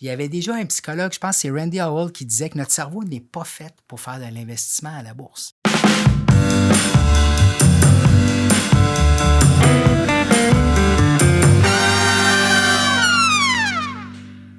Il y avait déjà un psychologue, je pense que c'est Randy Howell, qui disait que notre cerveau n'est pas fait pour faire de l'investissement à la bourse.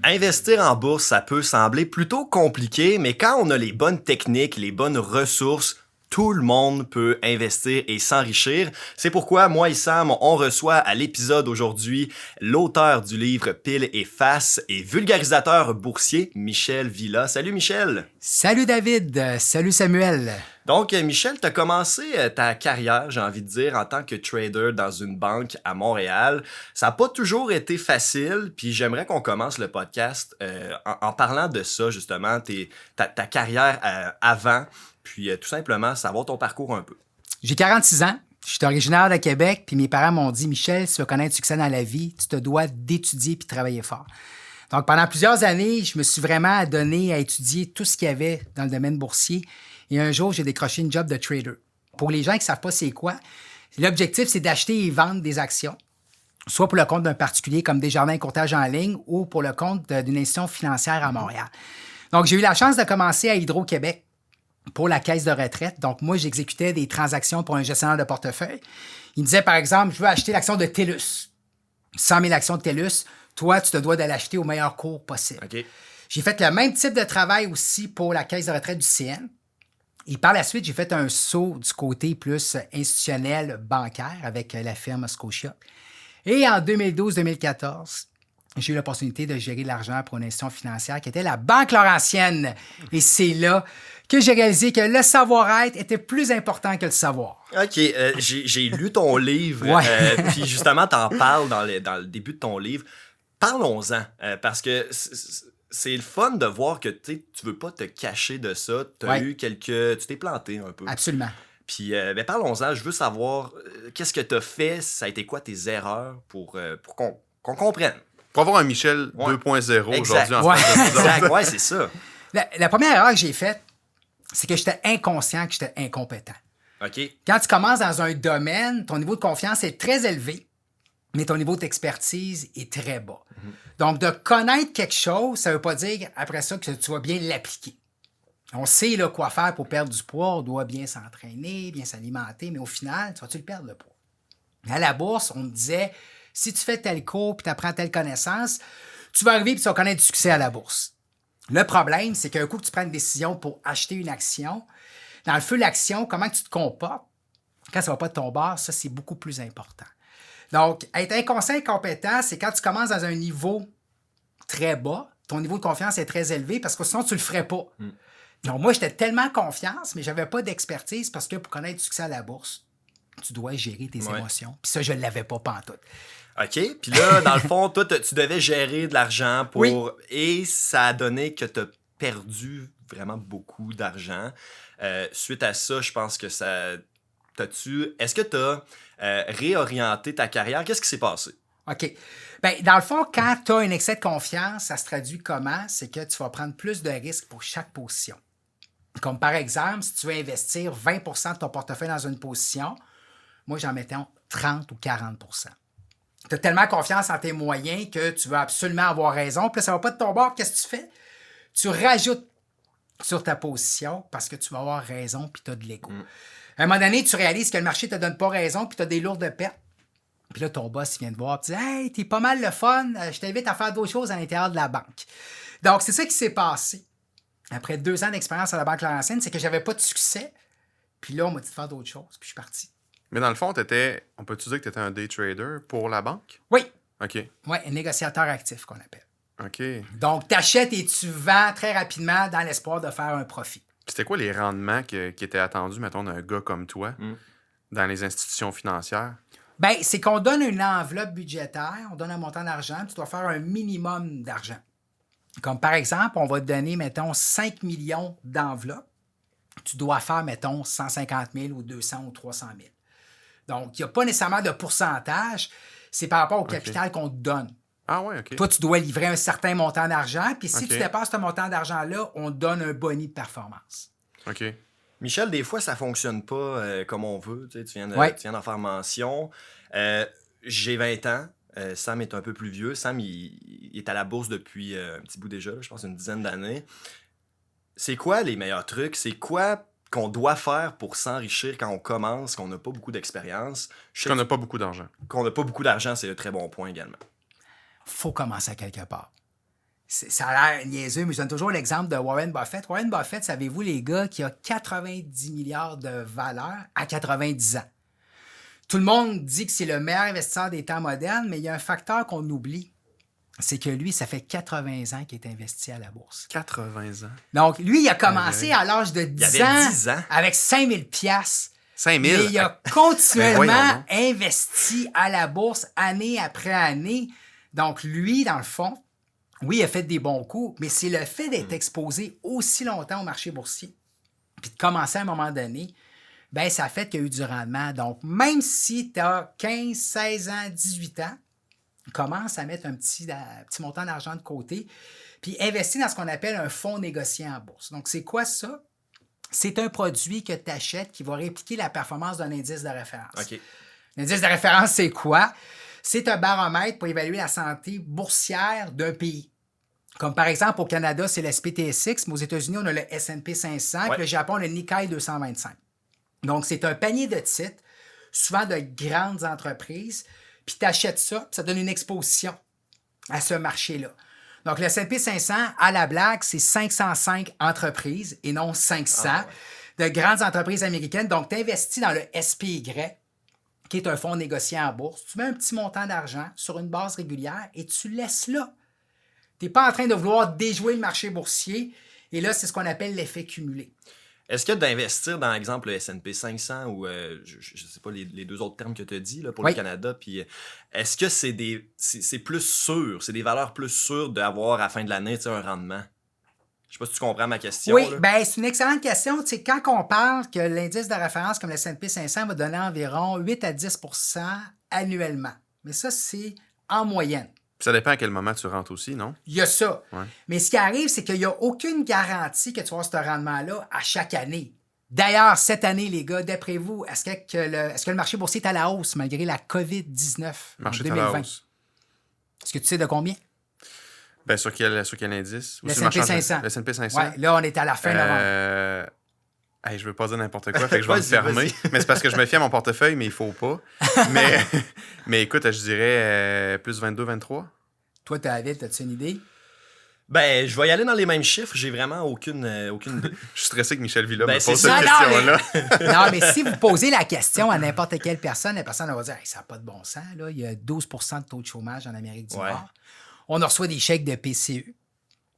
Investir en bourse, ça peut sembler plutôt compliqué, mais quand on a les bonnes techniques, les bonnes ressources, tout le monde peut investir et s'enrichir. C'est pourquoi moi et Sam, on reçoit à l'épisode aujourd'hui l'auteur du livre Pile et Face et vulgarisateur boursier, Michel Villa. Salut Michel! Salut David! Salut Samuel! Donc Michel, tu as commencé ta carrière, j'ai envie de dire, en tant que trader dans une banque à Montréal. Ça n'a pas toujours été facile, puis j'aimerais qu'on commence le podcast en parlant de ça, justement, ta carrière avant. Puis tout simplement, savoir ton parcours un peu. J'ai 46 ans, je suis originaire de Québec, puis mes parents m'ont dit « Michel, si tu veux connaître le succès dans la vie, tu te dois d'étudier puis de travailler fort. » Donc pendant plusieurs années, je me suis vraiment donné à étudier tout ce qu'il y avait dans le domaine boursier. Et un jour, j'ai décroché une job de trader. Pour les gens qui ne savent pas c'est quoi, l'objectif, c'est d'acheter et vendre des actions, soit pour le compte d'un particulier comme Desjardins Courtage en ligne ou pour le compte d'une institution financière à Montréal. Donc j'ai eu la chance de commencer à Hydro-Québec pour la caisse de retraite. Donc, moi, j'exécutais des transactions pour un gestionnaire de portefeuille. Il me disait, par exemple, je veux acheter l'action de TELUS. 100 000 actions de TELUS. Toi, tu te dois de l'acheter au meilleur cours possible. Okay. J'ai fait le même type de travail aussi pour la caisse de retraite du CN. Et par la suite, j'ai fait un saut du côté plus institutionnel bancaire avec la firme Scotia. Et en 2012-2014, j'ai eu l'opportunité de gérer l'argent pour une institution financière qui était la Banque Laurentienne. Et c'est là que j'ai réalisé que le savoir-être était plus important que le savoir. OK, j'ai lu ton livre, Ouais. Puis justement, t'en parles dans le début de ton livre. Parlons-en, parce que c'est le fun de voir que tu veux pas te cacher de ça. Tu t'es planté un peu. Absolument. Puis parlons-en, je veux savoir qu'est-ce que tu as fait, ça a été quoi tes erreurs pour qu'on comprenne. Pour avoir un Michel 2.0 aujourd'hui en Exact, ouais, c'est ça. La première erreur que j'ai faite, c'est que j'étais inconscient, que j'étais incompétent. OK. Quand tu commences dans un domaine, ton niveau de confiance est très élevé, mais ton niveau d'expertise est très bas. Donc, de connaître quelque chose, ça ne veut pas dire après ça que tu vas bien l'appliquer. On sait là, quoi faire pour perdre du poids, on doit bien s'entraîner, bien s'alimenter, mais au final, tu vas-tu le perdre le poids? À la bourse, on me disait, si tu fais tel cours puis tu apprends telle connaissance, tu vas arriver et tu vas connaître du succès à la bourse. Le problème, c'est qu'un coup que tu prends une décision pour acheter une action, dans le feu, l'action, comment tu te comportes, quand ça ne va pas de ton bord, ça, c'est beaucoup plus important. Donc, être inconscient et compétent, c'est quand tu commences dans un niveau très bas, ton niveau de confiance est très élevé parce que sinon, tu ne le ferais pas. Donc, moi, j'étais tellement confiance, mais je n'avais pas d'expertise parce que pour connaître du succès à la bourse, tu dois gérer tes émotions. Puis ça, je ne l'avais pas pantoute. OK. Puis là, dans le fond, toi, tu devais gérer de l'argent pour... Oui. Et ça a donné que tu as perdu vraiment beaucoup d'argent. Suite à ça, je pense que ça... Est-ce que tu as réorienté ta carrière? Qu'est-ce qui s'est passé? OK. Bien, dans le fond, quand tu as un excès de confiance, ça se traduit comment? C'est que tu vas prendre plus de risques pour chaque position. Comme par exemple, si tu veux investir 20 de ton portefeuille dans une position, moi, j'en mettais 30 ou 40 Tu as tellement confiance en tes moyens que tu veux absolument avoir raison. Puis là, ça ne va pas de ton bord. Qu'est-ce que tu fais? Tu rajoutes sur ta position parce que tu vas avoir raison puis tu as de l'écho. À un moment donné, tu réalises que le marché ne te donne pas raison puis tu as des lourdes pertes. Puis là, ton boss il vient te voir et te dit « Hey, t'es pas mal le fun. Je t'invite à faire d'autres choses à l'intérieur de la banque. » Donc, c'est ça qui s'est passé. Après 2 ans d'expérience à la Banque Laurentienne, c'est que j'avais pas de succès. Puis là, on m'a dit de faire d'autres choses. Puis je suis parti. Mais dans le fond, on peut-tu dire que tu étais un day trader pour la banque? Oui. OK. Oui, un négociateur actif qu'on appelle. OK. Donc, tu achètes et tu vends très rapidement dans l'espoir de faire un profit. C'était quoi les rendements qui étaient attendus, mettons, d'un gars comme toi dans les institutions financières? Bien, c'est qu'on donne une enveloppe budgétaire, on donne un montant d'argent, tu dois faire un minimum d'argent. Comme par exemple, on va te donner, mettons, 5 millions d'enveloppes. Tu dois faire, mettons, 150 000 ou 200 ou 300 000. Donc, il n'y a pas nécessairement de pourcentage. C'est par rapport au capital qu'on te donne. Ah ouais, OK. Toi, tu dois livrer un certain montant d'argent. Puis si tu dépasses ce montant d'argent-là, on te donne un boni de performance. OK. Michel, des fois, ça fonctionne pas comme on veut. Tu viens d'en faire mention. J'ai 20 ans. Sam est un peu plus vieux. Sam, il est à la bourse depuis un petit bout déjà, là, je pense une dizaine d'années. C'est quoi les meilleurs trucs? C'est quoi qu'on doit faire pour s'enrichir quand on commence, qu'on n'a pas beaucoup d'expérience? Je sais Qu'on n'a pas beaucoup d'argent. qu'on n'a pas beaucoup d'argent, c'est un très bon point également. Faut commencer à quelque part. Ça a l'air niaiseux, mais je donne toujours l'exemple de Warren Buffett. Warren Buffett, savez-vous, les gars, qui a 90 milliards de valeur à 90 ans. Tout le monde dit que c'est le meilleur investisseur des temps modernes, mais il y a un facteur qu'on oublie. C'est que lui, ça fait 80 ans qu'il est investi à la bourse. 80 ans. Donc, lui, il a commencé à l'âge de 10 avait ans, 10 ans. avec 5000 piastres. 5000. Mais il a Ben, continuellement voyons donc. investi à la bourse année après année. Donc, lui, dans le fond, oui, il a fait des bons coups, mais c'est le fait d'être exposé aussi longtemps au marché boursier, puis de commencer à un moment donné, ben ça fait qu'il y a eu du rendement. Donc, même si tu as 15, 16 ans, 18 ans, commence à mettre un petit montant d'argent de côté, puis investir dans ce qu'on appelle un fonds négocié en bourse. Donc, c'est quoi ça? C'est un produit que tu achètes qui va répliquer la performance d'un indice de référence. OK. L'indice de référence, c'est quoi? C'est un baromètre pour évaluer la santé boursière d'un pays. Comme par exemple, au Canada, c'est le SPTSX, mais aux États-Unis, on a le S&P 500, Ouais. puis au Japon, le Nikkei 225. Donc, c'est un panier de titres, souvent de grandes entreprises, puis tu achètes ça, puis ça donne une exposition à ce marché-là. Donc, le S&P 500, à la blague, c'est 505 entreprises et non 500 de grandes entreprises américaines. Donc, tu investis dans le SPY, qui est un fonds négocié en bourse. Tu mets un petit montant d'argent sur une base régulière et tu laisses là. Tu n'es pas en train de vouloir déjouer le marché boursier. Et là, c'est ce qu'on appelle l'effet cumulé. Est-ce que d'investir dans, exemple, le S&P 500 ou, je ne sais pas, les deux autres termes que tu as dit là, pour Oui. le Canada, puis est-ce que c'est plus sûr, c'est des valeurs plus sûres d'avoir à la fin de l'année un rendement? Je sais pas si tu comprends ma question. Oui, là. bien, c'est une excellente question. Tu sais, quand on parle que l'indice de référence comme le S&P 500 va donner environ 8 à 10 annuellement. Mais ça, c'est en moyenne. Puis ça dépend à quel moment tu rentres aussi, non? Il y a ça. Ouais. Mais ce qui arrive, c'est qu'il n'y a aucune garantie que tu vas avoir ce rendement-là à chaque année. D'ailleurs, cette année, les gars, d'après vous, est-ce que le marché boursier est à la hausse malgré la COVID-19 en Marché de 2020? la hausse. Est-ce que tu sais de combien? Ben, sur quel indice? Ou Le sur S&P 500. Le S&P 500? Ouais, là, on est à la fin novembre. Hey, je veux pas dire n'importe quoi, fait que je vais me Vas-y, fermer. vas-y. Mais c'est parce que je me fie à mon portefeuille, mais il faut pas. mais écoute, je dirais plus 22, 23. Toi, David, as-tu une idée? Ben, je vais y aller dans les mêmes chiffres. J'ai vraiment aucune idée. Je suis stressé que Michel Villa Ben, me c'est pose ça. cette Non, non, question-là. Non, mais si vous posez la question à n'importe quelle personne, la personne va dire hey, ça n'a pas de bon sens. Là. Il y a 12 de taux de chômage en Amérique du Ouais. Nord. On reçoit des chèques de PCE.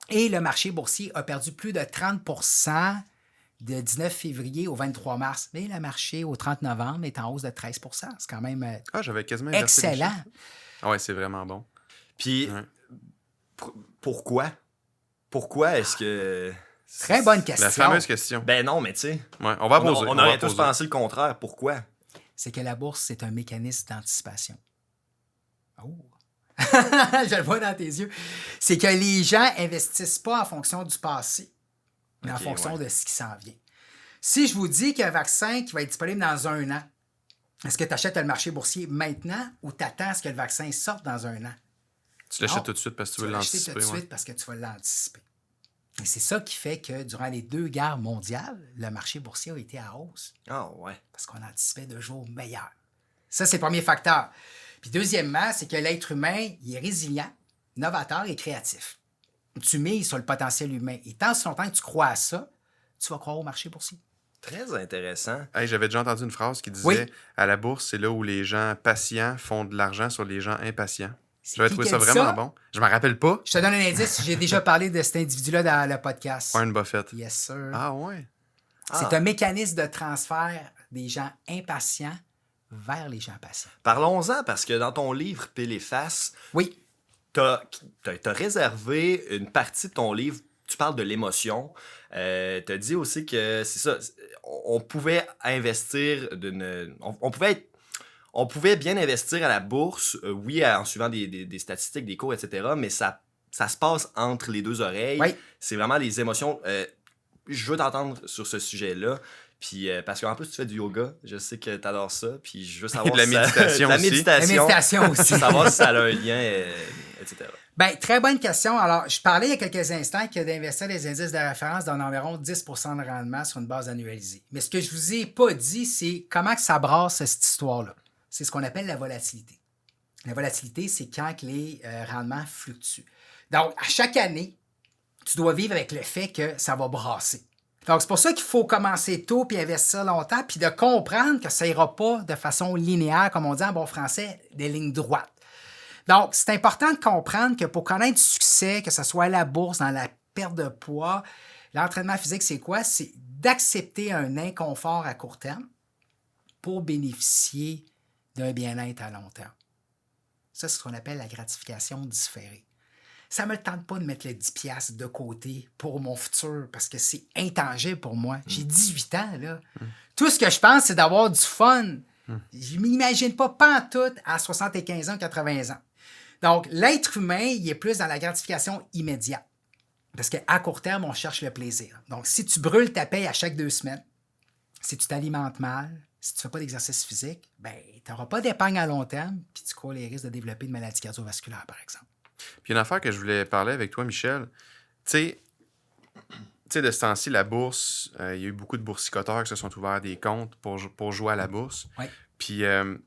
Et le marché boursier a perdu plus de 30 de 19 février au 23 mars. Mais le marché au 30 novembre est en hausse de 13 C'est quand même Ah, j'avais quasiment inversé les excellent. chiffres. Ah ouais, c'est vraiment bon. Puis, Ouais. pourquoi? Pourquoi est-ce que... Très bonne question. La fameuse question. Ben non, mais tu sais, Ouais, on va poser. on va aurait tous poser. pensé le contraire. Pourquoi? C'est que la bourse, c'est un mécanisme d'anticipation. Oh! Je le vois dans tes yeux. C'est que les gens investissent pas en fonction du passé, mais en Ok, fonction ouais. de ce qui s'en vient. Si je vous dis qu'il y a un vaccin qui va être disponible dans un an, est-ce que tu achètes le marché boursier maintenant ou tu attends à ce que le vaccin sorte dans un an? Tu l'achètes Non. tout de suite parce que tu Tu veux vas l'acheter tout l'anticiper. de Ouais. suite parce que tu vas l'anticiper. Et c'est ça qui fait que durant les 2 guerres mondiales, le marché boursier a été à hausse Ah ouais. parce qu'on anticipait de jours meilleurs. Ça, c'est le premier facteur. Puis deuxièmement, c'est que l'être humain, il est résilient, novateur et créatif. Tu mises sur le potentiel humain. Et tant si longtemps que tu crois à ça, tu vas croire au marché boursier. Très intéressant. Hey, j'avais déjà entendu une phrase qui disait Oui. à la bourse, c'est là où les gens patients font de l'argent sur les gens impatients. C'est J'avais qui trouvé qui ça a dit vraiment ça? bon. Je me rappelle pas. Je te donne un indice. J'ai déjà parlé de cet individu-là dans le podcast. Warren Buffett. Yes, sir. Ah ouais. C'est un mécanisme de transfert des gens impatients vers les gens patients. Parlons-en, parce que dans ton livre Pile et Face, Oui. t'as réservé une partie de ton livre, tu parles de l'émotion. T'as dit aussi que c'est ça, on pouvait investir on pouvait bien investir à la bourse, oui, en suivant des statistiques, des cours, etc., mais ça se passe entre les deux oreilles. Oui. C'est vraiment les émotions. Je veux t'entendre sur ce sujet-là. Puis parce qu'en plus, tu fais du yoga, je sais que tu adores ça. Puis je veux Et savoir de la si ça- méditation la aussi. méditation. La méditation aussi. Savoir si ça a un lien, etc. Bien, très bonne question. Alors, je parlais il y a quelques instants que d'investir les indices de référence donne environ 10 de rendement sur une base annualisée. Mais ce que je vous ai pas dit, c'est comment que ça brasse cette histoire-là. C'est ce qu'on appelle la volatilité. La volatilité, c'est quand que les rendements fluctuent. Donc, à chaque année, tu dois vivre avec le fait que ça va brasser. Donc, c'est pour ça qu'il faut commencer tôt puis investir longtemps, puis de comprendre que ça ira pas de façon linéaire, comme on dit en bon français, des lignes droites. Donc, c'est important de comprendre que pour connaître du succès, que ce soit à la bourse, dans la perte de poids, l'entraînement physique, c'est quoi? C'est d'accepter un inconfort à court terme pour bénéficier d'un bien-être à long terme. Ça, c'est ce qu'on appelle la gratification différée. Ça ne me tente pas de mettre le 10$ de côté pour mon futur parce que c'est intangible pour moi. J'ai 18 ans, là. Tout ce que je pense, c'est d'avoir du fun. Je ne m'imagine pas pantoute à 75 ans, 80 ans. Donc, l'être humain, il est plus dans la gratification immédiate. Parce qu'à court terme, on cherche le plaisir. Donc, si tu brûles ta paye à chaque 2 semaines, si tu t'alimentes mal, si tu ne fais pas d'exercice physique, ben, tu n'auras pas d'épargne à long terme, puis tu cours les risques de développer une maladie cardiovasculaire, par exemple. Puis une affaire que je voulais parler avec toi, Michel, tu sais, de ce temps-ci, la bourse, il y a eu beaucoup de boursicoteurs qui se sont ouverts des comptes pour jouer à la bourse. Ouais. Puis, tu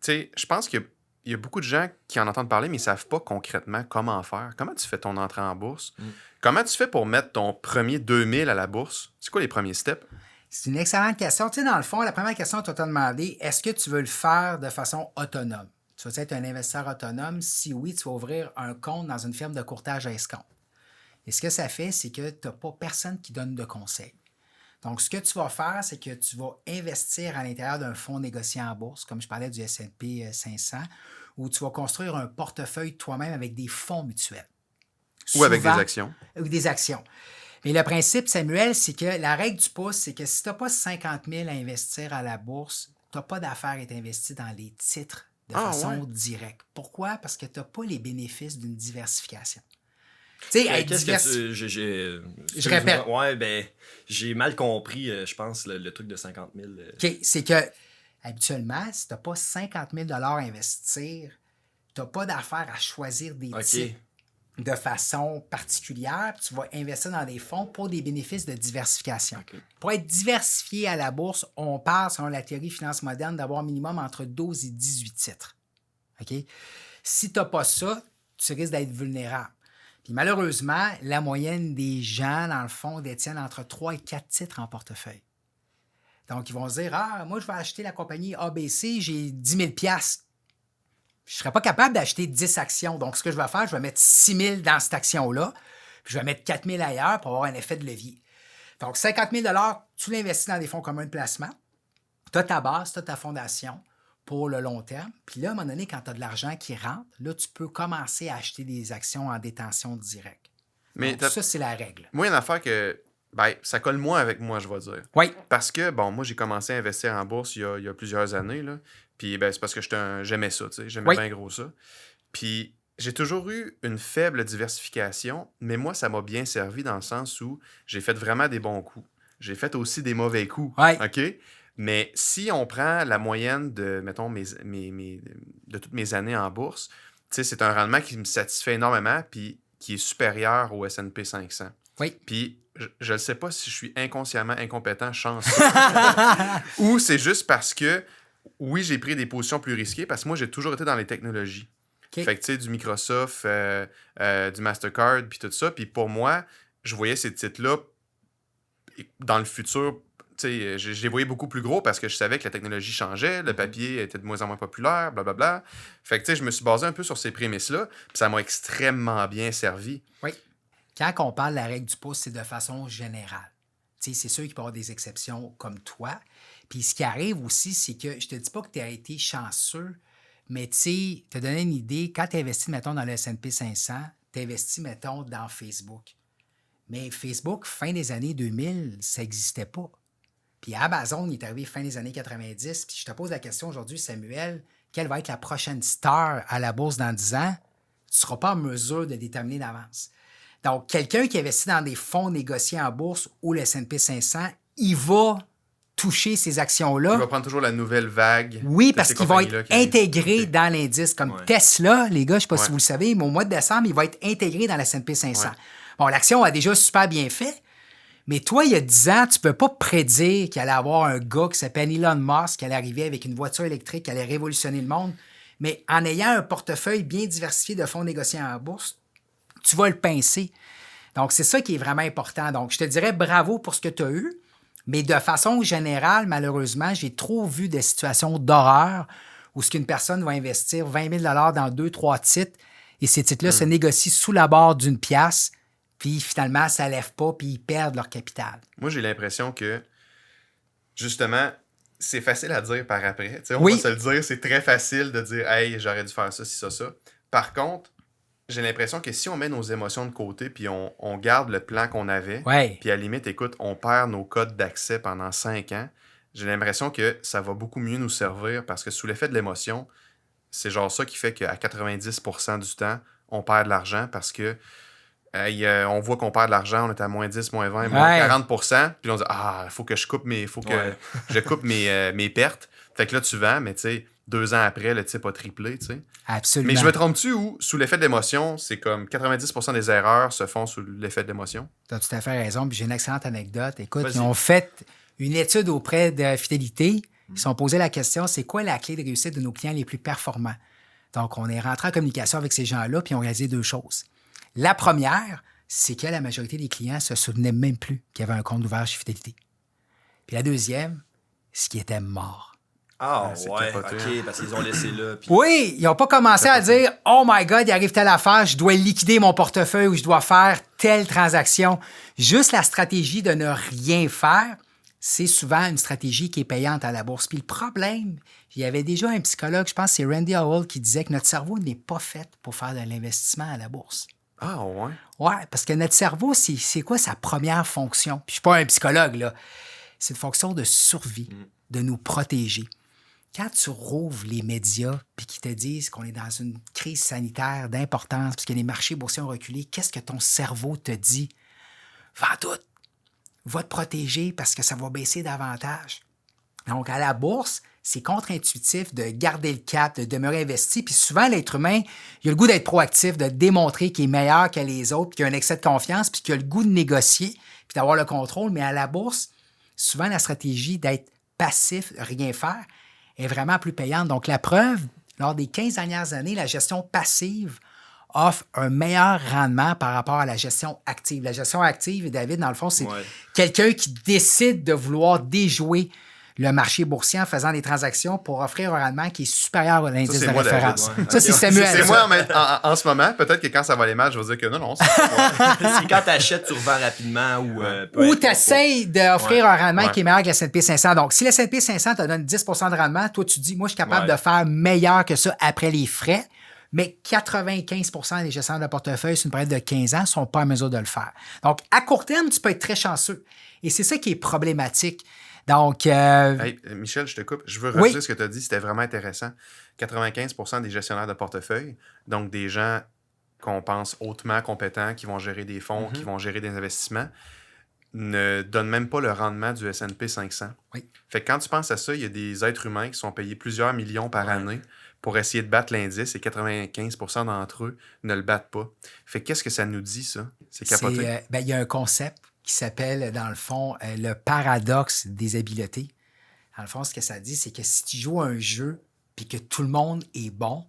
sais, je pense qu'il y a beaucoup de gens qui en entendent parler, mais ils ne savent pas concrètement comment faire. Comment tu fais ton entrée en bourse? Comment tu fais pour mettre ton premier 2000 à la bourse? C'est quoi les premiers steps? C'est une excellente question. Tu sais, dans le fond, la première question, tu vas te demander, est-ce que tu veux le faire de façon autonome? Tu vas être un investisseur autonome? Si oui, tu vas ouvrir un compte dans une firme de courtage à escompte. Et ce que ça fait, c'est que tu n'as pas personne qui donne de conseils. Donc, ce que tu vas faire, c'est que tu vas investir à l'intérieur d'un fonds négocié en bourse, comme je parlais du S&P 500, où tu vas construire un portefeuille toi-même avec des fonds mutuels. Ou avec des Souvent, actions. Ou des actions. Mais le principe, Samuel, c'est que la règle du pouce, c'est que si tu n'as pas 50 000 à investir à la bourse, tu n'as pas d'affaire à être investi dans les titres de façon directe. Pourquoi? Parce que tu n'as pas les bénéfices d'une diversification. Tu sais, être Je répète. Ouais, ben, j'ai mal compris, je pense, le truc de 50 000. OK, c'est que habituellement, si tu n'as pas 50 000 à investir, tu n'as pas d'affaire à choisir des titres de façon particulière, puis tu vas investir dans des fonds pour des bénéfices de diversification. Okay. Pour être diversifié à la bourse, on part, selon la théorie finance moderne, d'avoir minimum entre 12 et 18 titres. Okay? Si tu n'as pas ça, tu risques d'être vulnérable. Puis malheureusement, la moyenne des gens, dans le fond, détiennent entre 3 et 4 titres en portefeuille. Donc, ils vont se dire, moi, je vais acheter la compagnie ABC, j'ai 10 000 $. Je ne serais pas capable d'acheter 10 actions. Donc, ce que je vais faire, je vais mettre 6 000 dans cette action-là, puis je vais mettre 4 000 ailleurs pour avoir un effet de levier. Donc, 50 000 tu l'investis dans des fonds communs de placement. Tu as ta base, tu as ta fondation pour le long terme. Puis là, à un moment donné, quand tu as de l'argent qui rentre, là, tu peux commencer à acheter des actions en détention directe. Mais donc, ça, c'est la règle. Moi, il y a une affaire que ça colle moins avec moi, je vais dire. Oui. Parce que, moi, j'ai commencé à investir en bourse il y a plusieurs années, là. Puis, c'est parce que j'aimais ça, tu sais. J'aimais bien gros ça. Puis, j'ai toujours eu une faible diversification, mais moi, ça m'a bien servi dans le sens où j'ai fait vraiment des bons coups. J'ai fait aussi des mauvais coups. OK? Mais si on prend la moyenne de, mettons, de toutes mes années en bourse, tu sais, c'est un rendement qui me satisfait énormément, puis qui est supérieur au S&P 500. Oui. Puis, je ne sais pas si je suis inconsciemment incompétent, chanceux, ou c'est juste parce que, oui, j'ai pris des positions plus risquées, parce que moi, j'ai toujours été dans les technologies. Okay. Fait que, tu sais, du Microsoft, du Mastercard, puis tout ça. Puis pour moi, je voyais ces titres-là dans le futur. Tu sais, je les voyais beaucoup plus gros parce que je savais que la technologie changeait, le papier était de moins en moins populaire, blablabla. Fait que, tu sais, je me suis basé un peu sur ces prémices-là, puis ça m'a extrêmement bien servi. Oui. Quand on parle de la règle du pouce, c'est de façon générale. Tu sais, c'est sûr qu'il peut y avoir des exceptions comme toi. Puis ce qui arrive aussi, c'est que je te dis pas que tu as été chanceux, mais tu sais, te donner une idée, quand tu investis, mettons, dans le S&P 500, tu investis, mettons, dans Facebook. Mais Facebook, fin des années 2000, ça n'existait pas. Puis Amazon, il est arrivé fin des années 90. Puis je te pose la question aujourd'hui, Samuel, quelle va être la prochaine star à la bourse dans 10 ans? Tu ne seras pas en mesure de déterminer d'avance. Donc, quelqu'un qui investit dans des fonds négociés en bourse ou le S&P 500, il va toucher ces Il actions-là. va prendre toujours la nouvelle vague. Oui, de parce ces qu'ils vont être compagnies-là qui arrivent. intégrés Ok. dans l'indice. Comme Ouais. Tesla, les gars, je ne sais pas si Ouais. vous le savez, mais au mois de décembre, il va être intégré dans la S&P 500. Ouais. Bon, l'action a déjà super bien fait, mais toi, il y a 10 ans, tu ne peux pas prédire qu'il allait y avoir un gars qui s'appelle Elon Musk qui allait arriver avec une voiture électrique qui allait révolutionner le monde. Mais en ayant un portefeuille bien diversifié de fonds négociés en bourse, tu vas le pincer. Donc, c'est ça qui est vraiment important. Donc, je te dirais bravo pour ce que tu as eu, mais de façon générale, malheureusement, j'ai trop vu des situations d'horreur où ce qu'une personne va investir 20 000 dans 2-3 titres et ces titres-là se négocient sous la barre d'une pièce, puis finalement, ça ne lève pas, puis ils perdent leur capital. Moi, j'ai l'impression que, justement, c'est facile à dire par après. Tu sais, on Oui. va se le dire, c'est très facile de dire « Hey, j'aurais dû faire ça, ça. » Par contre, j'ai l'impression que si on met nos émotions de côté puis on garde le plan qu'on avait, Ouais. puis à la limite, écoute, on perd nos codes d'accès pendant 5 ans, j'ai l'impression que ça va beaucoup mieux nous servir parce que sous l'effet de l'émotion, c'est genre ça qui fait qu'à 90% du temps, on perd de l'argent parce que on voit qu'on perd de l'argent, on est à moins 10, moins 20, moins Ouais. 40%, puis on dit « Ah, il faut que je coupe je coupe mes pertes. » Fait que là, tu vends, mais tu sais, 2 ans après, le type a triplé, tu sais. Absolument. Mais je me trompe-tu ou sous l'effet de l'émotion, c'est comme 90% des erreurs se font sous l'effet de l'émotion? Tu as tout à fait raison. Puis j'ai une excellente anecdote. Écoute, Vas-y. ils ont fait une étude auprès de Fidélité. Ils se sont posé la question, c'est quoi la clé de réussite de nos clients les plus performants? Donc, on est rentré en communication avec ces gens-là, puis on a réalisé 2 choses. La première, c'est que la majorité des clients ne se souvenaient même plus qu'il y avait un compte ouvert chez Fidélité. Puis la deuxième, c'est qu'ils étaient morts. Ah, c'est ouais, capoté, OK, hein. parce qu'ils ont laissé là. Puis... Oui, ils n'ont pas commencé à dire « Oh my God, il arrive telle affaire, je dois liquider mon portefeuille ou je dois faire telle transaction. » Juste la stratégie de ne rien faire, c'est souvent une stratégie qui est payante à la bourse. Puis le problème, il y avait déjà un psychologue, je pense que c'est Randy Howell, qui disait que notre cerveau n'est pas fait pour faire de l'investissement à la bourse. Ah, ouais. Oui, parce que notre cerveau, c'est quoi sa première fonction? Puis je ne suis pas un psychologue, là. C'est une fonction de survie, de nous protéger. Quand tu rouvres les médias puis qu'ils te disent qu'on est dans une crise sanitaire d'importance parce que les marchés boursiers ont reculé, qu'est-ce que ton cerveau te dit? Vends tout. Va te protéger parce que ça va baisser davantage. Donc, à la bourse, c'est contre-intuitif de garder le cap, de demeurer investi. Puis souvent, l'être humain, il a le goût d'être proactif, de démontrer qu'il est meilleur que les autres, puis qu'il a un excès de confiance, puis qu'il a le goût de négocier, puis d'avoir le contrôle. Mais à la bourse, souvent, la stratégie d'être passif, rien faire, est vraiment plus payante. Donc, la preuve, lors des 15 dernières années, la gestion passive offre un meilleur rendement par rapport à la gestion active. La gestion active, David, dans le fond, c'est quelqu'un qui décide de vouloir déjouer le marché boursier en faisant des transactions pour offrir un rendement qui est supérieur à l'indice de moi, référence. David, Ça, c'est Samuel. C'est moi en ce moment. Peut-être que quand ça va aller mal, je vais dire que non, c'est pas moi. c'est quand tu achètes, tu revends rapidement ou... Ou tu essaies d'offrir un rendement Ouais. qui est meilleur que le S&P 500. Donc, si le S&P 500 te donne 10 de rendement, toi, tu dis, moi, je suis capable de faire meilleur que ça après les frais. Mais 95 des gestionnaires de portefeuille sur une période de 15 ans ne sont pas en mesure de le faire. Donc, à court terme, tu peux être très chanceux. Et c'est ça qui est problématique. Donc, Hey, Michel, je te coupe. Je veux redire ce que tu as dit. C'était vraiment intéressant. 95% des gestionnaires de portefeuille, donc des gens qu'on pense hautement compétents, qui vont gérer des fonds, qui vont gérer des investissements, ne donnent même pas le rendement du S&P 500. Oui. Fait que quand tu penses à ça, il y a des êtres humains qui sont payés plusieurs millions par année pour essayer de battre l'indice et 95% d'entre eux ne le battent pas. Fait que qu'est-ce que ça nous dit, ça? C'est capoté. il y a un concept qui s'appelle, dans le fond, le paradoxe des habiletés. Dans le fond, ce que ça dit, c'est que si tu joues à un jeu puis que tout le monde est bon,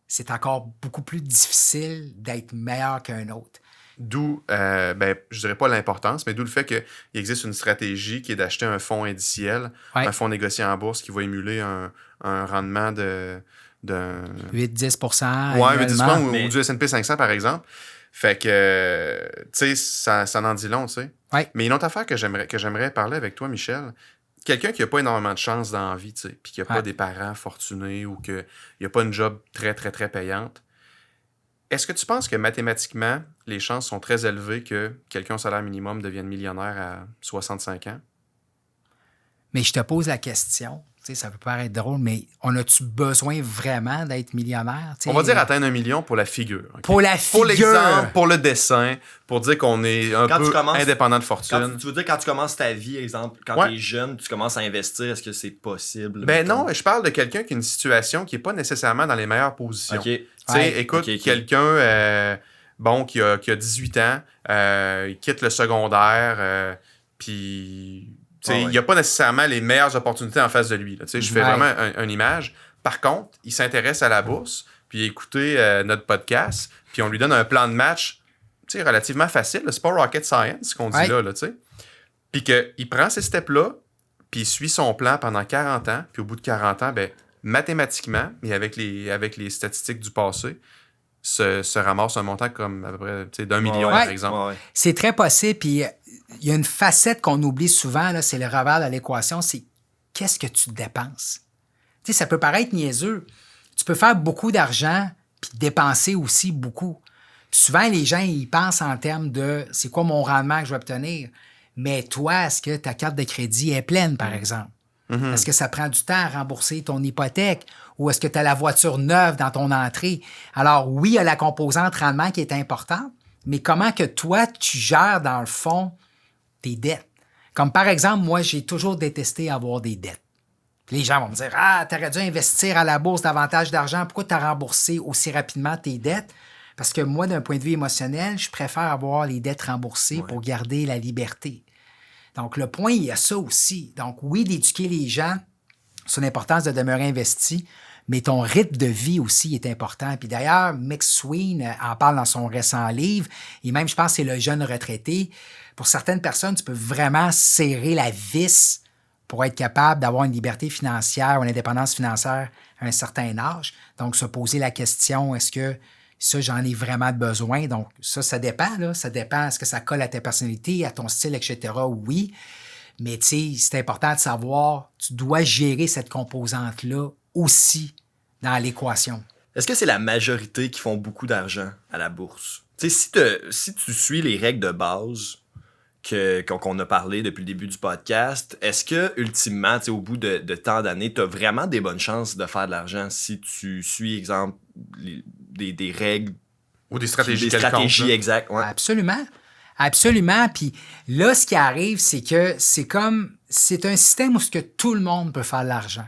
c'est encore beaucoup plus difficile d'être meilleur qu'un autre. D'où, je dirais pas l'importance, mais d'où le fait qu'il existe une stratégie qui est d'acheter un fonds indiciel, un fonds négocié en bourse qui va émuler un rendement de 8-10 8-10 ou du S&P 500, par exemple. Fait que, tu sais, ça en dit long, tu sais. Ouais. Mais une autre affaire que j'aimerais parler avec toi, Michel, quelqu'un qui n'a pas énormément de chance dans la vie, tu sais, puis qui n'a pas des parents fortunés ou qu'il n'a pas une job très, très, très payante, est-ce que tu penses que mathématiquement, les chances sont très élevées que quelqu'un au salaire minimum devienne millionnaire à 65 ans? Mais je te pose la question, Tu sais, ça peut paraître drôle, mais on a-tu besoin vraiment d'être millionnaire? Tu sais, On va dire atteindre 1 million pour la figure. OK? Pour la Pour figure. l'exemple, pour le dessin, pour dire qu'on est un Quand peu tu commences- indépendant de fortune. Tu veux dire quand tu commences ta vie, exemple, quand Ouais. tu es jeune, tu commences à investir, est-ce que c'est possible? Ben mettons? non, je parle de quelqu'un qui a une situation qui n'est pas nécessairement dans les meilleures positions. OK. Tu sais, écoute, quelqu'un qui a 18 ans, il quitte le secondaire, puis il n'y a pas nécessairement les meilleures opportunités en face de lui. Là. Tu sais, je fais vraiment une image. Par contre, il s'intéresse à la bourse, puis il a écouté notre podcast, puis on lui donne un plan de match relativement facile. C'est pas rocket science, ce qu'on dit là, tu sais. Puis qu'il prend ces steps-là, puis il suit son plan pendant 40 ans, puis au bout de 40 ans, ben, mathématiquement, et avec les statistiques du passé, se ramasse un montant comme à peu près d'1 million, par exemple. C'est très possible. Puis il y a une facette qu'on oublie souvent, là, c'est le revers de l'équation, c'est qu'est-ce que tu dépenses? Tu sais, ça peut paraître niaiseux. Tu peux faire beaucoup d'argent puis dépenser aussi beaucoup. Puis souvent, les gens, ils pensent en termes de c'est quoi mon rendement que je vais obtenir. Mais toi, est-ce que ta carte de crédit est pleine, par exemple? Mm-hmm. Est-ce que ça prend du temps à rembourser ton hypothèque? Ou est-ce que tu as la voiture neuve dans ton entrée? Alors, oui, il y a la composante rendement qui est importante, mais comment que toi, tu gères, dans le fond, tes dettes? Comme par exemple, moi, j'ai toujours détesté avoir des dettes. Puis les gens vont me dire « Ah, tu aurais dû investir à la bourse davantage d'argent. Pourquoi tu as remboursé aussi rapidement tes dettes? » Parce que moi, d'un point de vue émotionnel, je préfère avoir les dettes remboursées pour garder la liberté. Donc, le point, il y a ça aussi. Donc, oui, d'éduquer les gens sur l'importance de demeurer investi, mais ton rythme de vie aussi est important. Puis d'ailleurs, McSween en parle dans son récent livre, et même, je pense que c'est le jeune retraité. Pour certaines personnes, tu peux vraiment serrer la vis pour être capable d'avoir une liberté financière ou une indépendance financière à un certain âge. Donc, se poser la question, est-ce que ça, j'en ai vraiment besoin? Donc, ça dépend, là. Ça dépend, est-ce que ça colle à ta personnalité, à ton style, etc.? Oui. Mais, tu sais, c'est important de savoir, tu dois gérer cette composante-là aussi dans l'équation. Est-ce que c'est la majorité qui font beaucoup d'argent à la bourse? Tu sais, si tu suis les règles de base qu'on a parlé depuis le début du podcast, est-ce que, ultimement, au bout de tant d'années, tu as vraiment des bonnes chances de faire de l'argent si tu suis, exemple, des règles ou des stratégies exactes? Ouais. Absolument. Absolument. Puis là, ce qui arrive, c'est que c'est un système où ce que tout le monde peut faire de l'argent.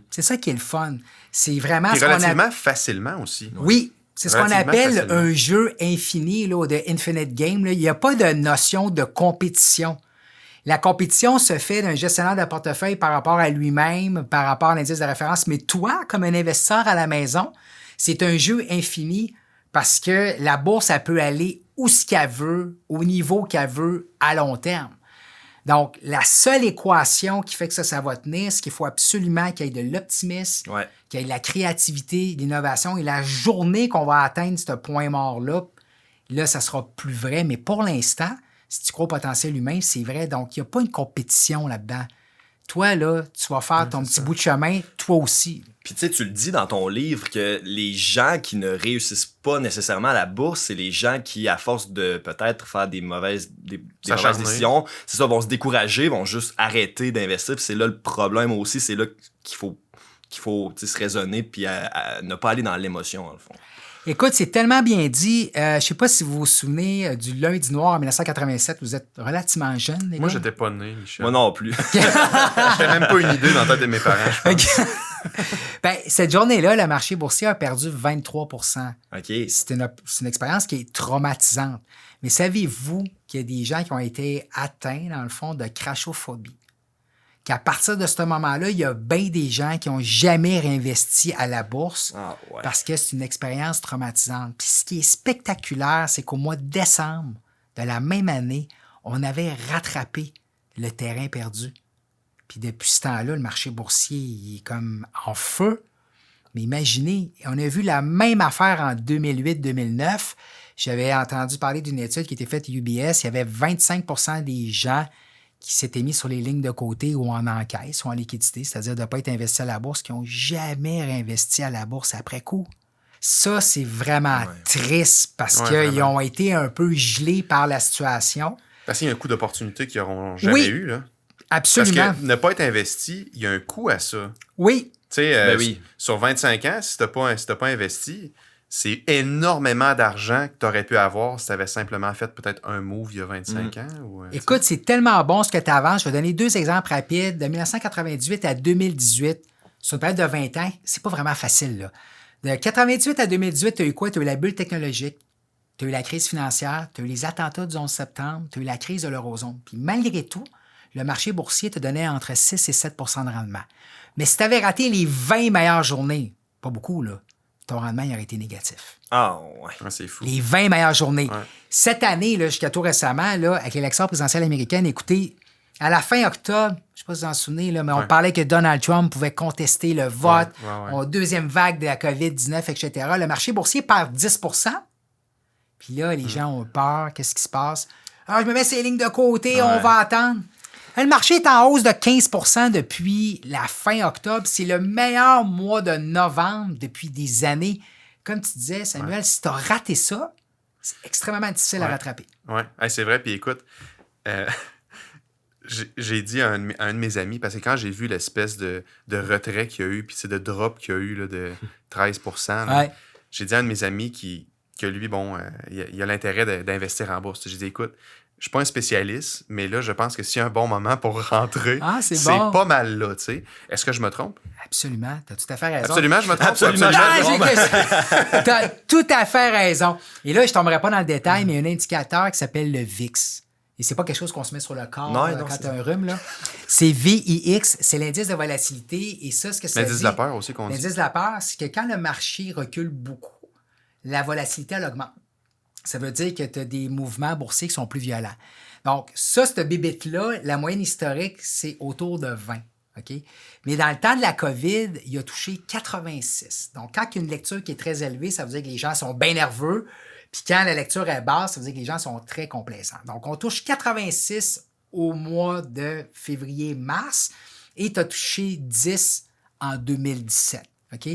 C'est ça qui est le fun. C'est vraiment et relativement facilement aussi. Oui. C'est ce qu'on appelle un jeu infini, là, de Infinite Game. Là. Il n'y a pas de notion de compétition. La compétition se fait d'un gestionnaire de portefeuille par rapport à lui-même, par rapport à l'indice de référence. Mais toi, comme un investisseur à la maison, c'est un jeu infini parce que la bourse, elle peut aller où ce qu'elle veut, au niveau qu'elle veut, à long terme. Donc, la seule équation qui fait que ça va tenir, c'est qu'il faut absolument qu'il y ait de l'optimisme, qu'il y ait de la créativité, l'innovation. Et la journée qu'on va atteindre ce point mort-là, là, ça sera plus vrai. Mais pour l'instant, si tu crois au potentiel humain, c'est vrai. Donc, il n'y a pas une compétition là-dedans. Toi, là, tu vas faire ton petit bout de chemin, toi aussi. Puis tu sais, tu le dis dans ton livre que les gens qui ne réussissent pas nécessairement à la bourse, c'est les gens qui, à force de peut-être faire des mauvaises décisions, c'est ça, vont se décourager, vont juste arrêter d'investir. Puis c'est là le problème aussi, c'est là qu'il faut se raisonner puis à ne pas aller dans l'émotion, dans le fond. Écoute, c'est tellement bien dit. Je ne sais pas si vous vous souvenez du lundi noir en 1987. Vous êtes relativement jeune, les gars. Moi, j'étais pas né, Michel. Moi non plus. J'avais même pas une idée dans la tête de mes parents, je pense. Ben, cette journée-là, le marché boursier a perdu 23 Okay. C'est une expérience qui est traumatisante. Mais savez-vous qu'il y a des gens qui ont été atteints, dans le fond, de crashophobie? Qu'à partir de ce moment-là, il y a bien des gens qui n'ont jamais réinvesti à la bourse parce que c'est une expérience traumatisante. Puis ce qui est spectaculaire, c'est qu'au mois de décembre de la même année, on avait rattrapé le terrain perdu. Puis depuis ce temps-là, le marché boursier il est comme en feu. Mais imaginez, on a vu la même affaire en 2008-2009. J'avais entendu parler d'une étude qui était faite à UBS. Il y avait 25% des gens qui s'étaient mis sur les lignes de côté ou en encaisse ou en liquidité, c'est-à-dire de ne pas être investis à la bourse, qui n'ont jamais réinvesti à la bourse après coup. Ça, c'est vraiment triste parce qu'ils ont été un peu gelés par la situation. Parce qu'il y a un coup d'opportunité qu'ils n'auront jamais eu, là. Absolument. Parce que ne pas être investi, il y a un coût à ça. Oui. Tu sais, Ben oui. sur 25 ans, si tu n'as pas investi, c'est énormément d'argent que tu aurais pu avoir si tu avais simplement fait peut-être un move il y a 25 ans. Ou, Écoute, c'est tellement bon ce que tu avances. Je vais donner 2 exemples rapides. De 1998 à 2018, sur une période de 20 ans, c'est pas vraiment facile, là. De 98 à 2018, tu as eu quoi? Tu as eu la bulle technologique, tu as eu la crise financière, tu as eu les attentats du 11 septembre, tu as eu la crise de l'eurozone. Puis malgré tout, le marché boursier te donnait entre 6 et 7 de rendement. Mais si tu avais raté les 20 meilleures journées, pas beaucoup, là, ton rendement il aurait été négatif. Ah, ouais. Ah, c'est fou. Les 20 meilleures journées. Ouais. Cette année, là, jusqu'à tout récemment, là, avec l'élection présidentielle américaine, écoutez, à la fin octobre, je ne sais pas si vous en souvenez, là, mais on parlait que Donald Trump pouvait contester le vote, en deuxième vague de la COVID-19, etc. Le marché boursier perd 10 %. Puis là, les gens ont peur. Qu'est-ce qui se passe? Ah, je me mets ces lignes de côté, on va attendre. Le marché est en hausse de 15 % depuis la fin octobre. C'est le meilleur mois de novembre depuis des années. Comme tu disais, Samuel, si tu as raté ça, c'est extrêmement difficile à rattraper. Oui, c'est vrai. Puis écoute, j'ai dit à un de mes amis, parce que quand j'ai vu l'espèce de retrait qu'il y a eu, puis de drop qu'il y a eu là, de 13 % là, j'ai dit à un de mes amis que lui, bon, il a l'intérêt d'investir en bourse. J'ai dit, écoute, je suis pas un spécialiste, mais là, je pense que s'il y a un bon moment pour rentrer, c'est bon. Pas mal là, tu sais. Est-ce que je me trompe? Absolument. Tu as tout à fait raison. Absolument, je me trompe. Absolument. Tu as tout à fait raison. Et là, je ne tomberai pas dans le détail, mais il y a un indicateur qui s'appelle le VIX. Et c'est pas quelque chose qu'on se met sur le corps quand tu as un rhume. Là. C'est VIX, c'est l'indice de volatilité. Et ça, ce que ça dit... L'indice de la peur aussi qu'on dit. L'indice de la peur, c'est que quand le marché recule beaucoup, la volatilité, elle augmente. Ça veut dire que tu as des mouvements boursiers qui sont plus violents. Donc, ça, cette bébête-là, la moyenne historique, c'est autour de 20. OK? Mais dans le temps de la COVID, il a touché 86. Donc, quand il y a une lecture qui est très élevée, ça veut dire que les gens sont bien nerveux. Puis quand la lecture est basse, ça veut dire que les gens sont très complaisants. Donc, on touche 86 au mois de février-mars et tu as touché 10 en 2017. OK?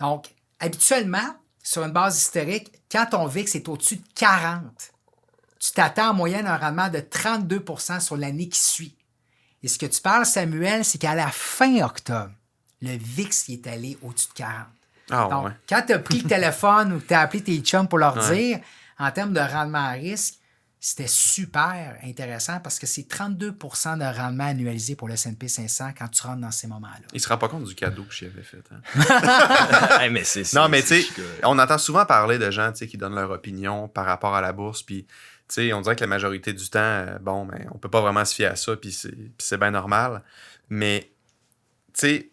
Donc, habituellement, sur une base historique, quand ton VIX est au-dessus de 40, tu t'attends en moyenne à un rendement de 32 % sur l'année qui suit. Et ce que tu parles, Samuel, c'est qu'à la fin octobre, le VIX il est allé au-dessus de 40. Donc, quand tu as pris le téléphone ou que tu as appelé tes chums pour leur dire, en termes de rendement à risque, c'était super intéressant parce que c'est 32 % de rendement annualisé pour le S&P 500 quand tu rentres dans ces moments-là. Il ne se rend pas compte du cadeau que j'y avais fait. Hein? mais non, mais tu sais, on entend souvent parler de gens qui donnent leur opinion par rapport à la bourse, puis on dirait que la majorité du temps, on ne peut pas vraiment se fier à ça, puis c'est bien normal. Mais, tu sais,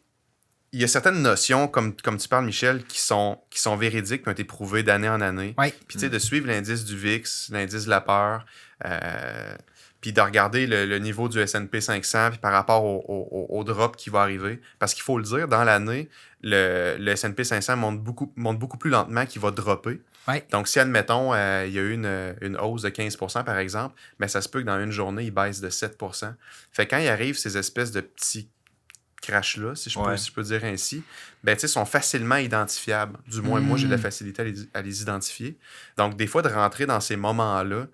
il y a certaines notions, comme tu parles, Michel, qui sont véridiques, qui ont été prouvées d'année en année. Oui. Puis, tu sais, de suivre l'indice du VIX, l'indice de la peur, puis de regarder le niveau du S&P 500 puis par rapport au drop qui va arriver. Parce qu'il faut le dire, dans l'année, le S&P 500 monte beaucoup plus lentement qu'il va dropper. Oui. Donc, si, admettons, il y a eu une hausse de 15 % par exemple, mais ça se peut que dans une journée, il baisse de 7 %. Fait que quand il arrive ces espèces de petits crash-là, si je peux dire ainsi, ben, sont facilement identifiables. Du moins, moi, j'ai de la facilité à les identifier. Donc, des fois, de rentrer dans ces moments-là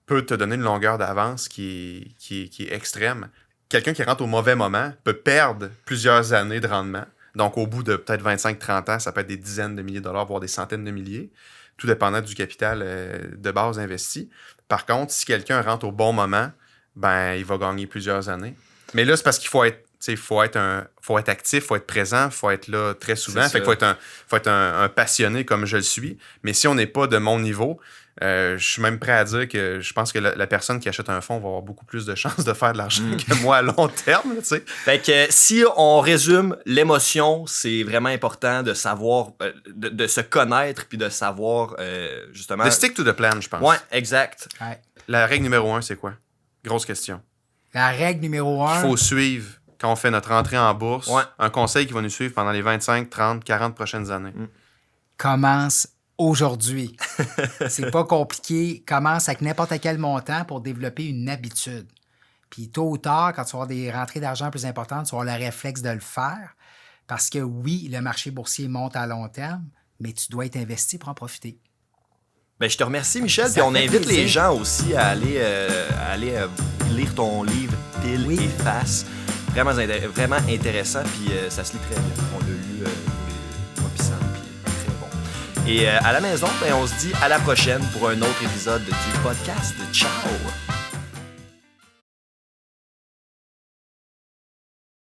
peut te donner une longueur d'avance qui est extrême. Quelqu'un qui rentre au mauvais moment peut perdre plusieurs années de rendement. Donc, au bout de peut-être 25-30 ans, ça peut être des dizaines de milliers de dollars, voire des centaines de milliers, tout dépendant du capital de base investi. Par contre, si quelqu'un rentre au bon moment, ben, il va gagner plusieurs années. Mais là, c'est parce qu'il faut être actif, il faut être présent, il faut être là très souvent. Fait qu'il faut être un passionné comme je le suis. Mais si on n'est pas de mon niveau, je suis même prêt à dire que je pense que la personne qui achète un fonds va avoir beaucoup plus de chances de faire de l'argent que moi à long terme. T'sais. Fait que si on résume, l'émotion, c'est vraiment important de savoir, de se connaître puis de savoir justement... De stick to the plan, je pense. Ouais, exact. Ouais. La règle numéro 1, c'est quoi? Grosse question. La règle numéro 1... Il faut suivre quand on fait notre entrée en bourse. Ouais. Un conseil qui va nous suivre pendant les 25, 30, 40 prochaines années. Commence aujourd'hui. C'est pas compliqué. Commence avec n'importe quel montant pour développer une habitude. Puis tôt ou tard, quand tu vas avoir des rentrées d'argent plus importantes, tu vas avoir le réflexe de le faire. Parce que oui, le marché boursier monte à long terme, mais tu dois être investi pour en profiter. Ben, je te remercie, Michel. Ça Puis on fait invite plaisir. les gens aussi à aller lire ton livre Pile Oui. et Face. Vraiment intéressant. Puis ça se lit très bien. On l'a lu, moi puis Sam, puis très bon. Et à la maison, ben, on se dit à la prochaine pour un autre épisode du podcast. Ciao!